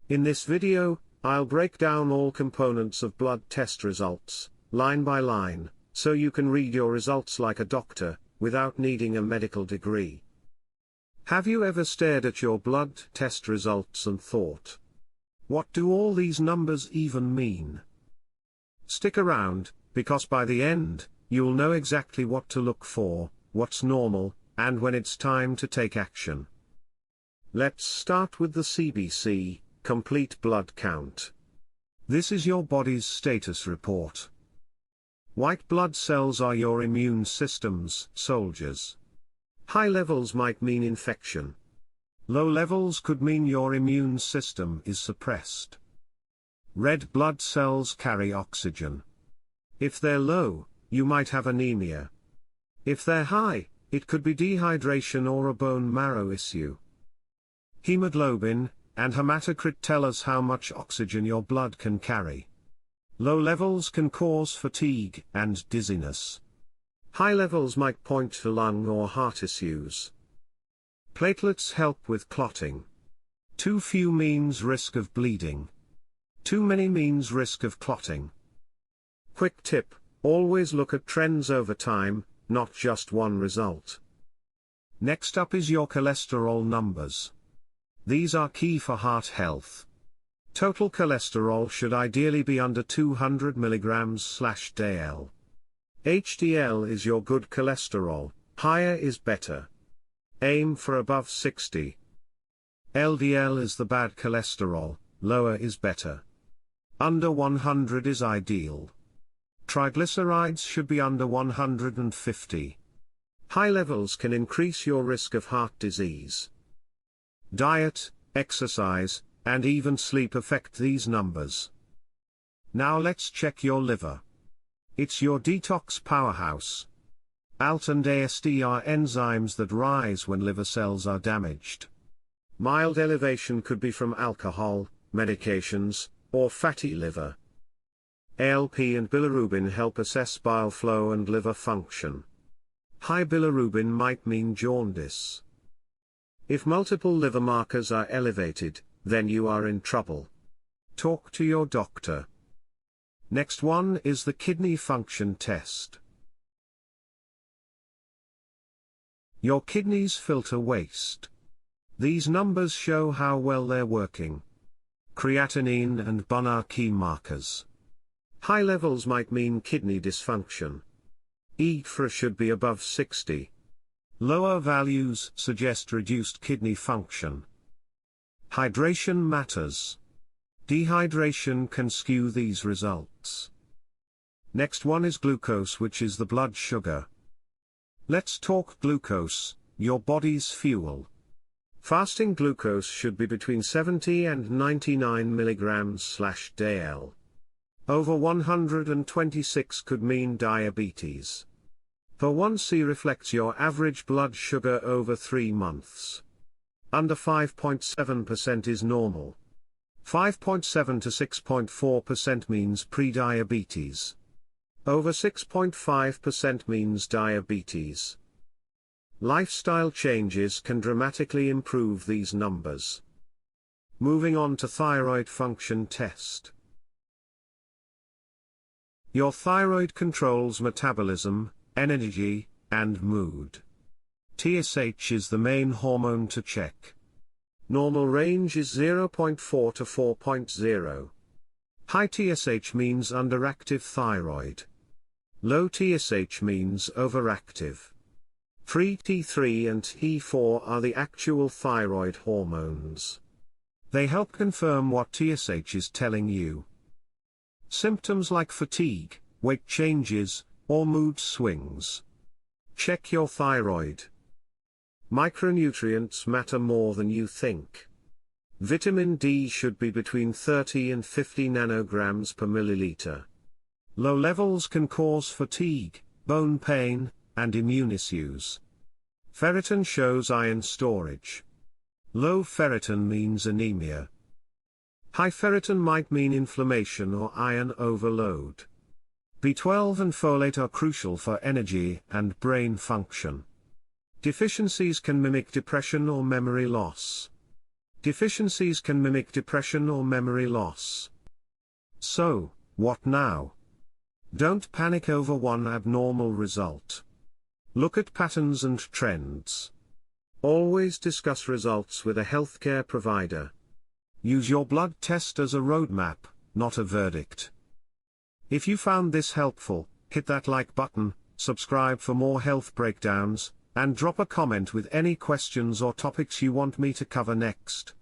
In this video, I'll break down all components of blood test results, line by line, so you can read your results like a doctor, without needing a medical degree. Have you ever stared at your blood test results and thought, what do all these numbers even mean? Stick around, because by the end, you'll know exactly what to look for, what's normal, and when it's time to take action. Let's start with the CBC, complete blood count. This is your body's status report. White blood cells are your immune system's soldiers. High levels might mean infection. Low levels could mean your immune system is suppressed. Red blood cells carry oxygen. If they're low, you might have anemia. If they're high, it could be dehydration or a bone marrow issue. Hemoglobin and hematocrit tell us how much oxygen your blood can carry. Low levels can cause fatigue and dizziness. High levels might point to lung or heart issues. Platelets help with clotting. Too few means risk of bleeding. Too many means risk of clotting. Quick tip, always look at trends over time, not just one result. Next up is your cholesterol numbers. These are key for heart health. Total cholesterol should ideally be under 200 mg/dl. HDL is your good cholesterol, higher is better. Aim for above 60. LDL is the bad cholesterol, lower is better. Under 100 is ideal. Triglycerides should be under 150. High levels can increase your risk of heart disease. Diet, exercise, and even sleep affect these numbers. Now let's check your liver. It's your detox powerhouse. ALT and AST are enzymes that rise when liver cells are damaged. Mild elevation could be from alcohol, medications, or fatty liver. ALP and bilirubin help assess bile flow and liver function. High bilirubin might mean jaundice. If multiple liver markers are elevated, then you are in trouble. Talk to your doctor. Next one is the kidney function test. Your kidneys filter waste. These numbers show how well they're working. Creatinine and BUN are key markers. High levels might mean kidney dysfunction. EGFR should be above 60. Lower values suggest reduced kidney function. Hydration matters. Dehydration can skew these results. Next one is glucose, which is the blood sugar. Let's talk glucose, your body's fuel. Fasting glucose should be between 70 and 99 mg/dl. Over 126 could mean diabetes. A1C reflects your average blood sugar over 3 months. Under 5.7% is normal. 5.7 to 6.4% means prediabetes. Over 6.5% means diabetes. Lifestyle changes can dramatically improve these numbers. Moving on to thyroid function test. Your thyroid controls metabolism, energy, and mood. TSH is the main hormone to check. Normal range is 0.4 to 4.0. High TSH means underactive thyroid. Low TSH means overactive. Free T3 and T4 are the actual thyroid hormones. They help confirm what TSH is telling you. Symptoms like fatigue, weight changes, or mood swings. Check your thyroid. Micronutrients matter more than you think. Vitamin D should be between 30 and 50 nanograms per milliliter. Low levels can cause fatigue, bone pain, and immune issues. Ferritin shows iron storage. Low ferritin means anemia. High ferritin might mean inflammation or iron overload. B12 and folate are crucial for energy and brain function. Deficiencies can mimic depression or memory loss. Deficiencies can mimic depression or memory loss. So, what now? Don't panic over one abnormal result. Look at patterns and trends. Always discuss results with a healthcare provider. Use your blood test as a roadmap, not a verdict. If you found this helpful, hit that like button, subscribe for more health breakdowns, and drop a comment with any questions or topics you want me to cover next.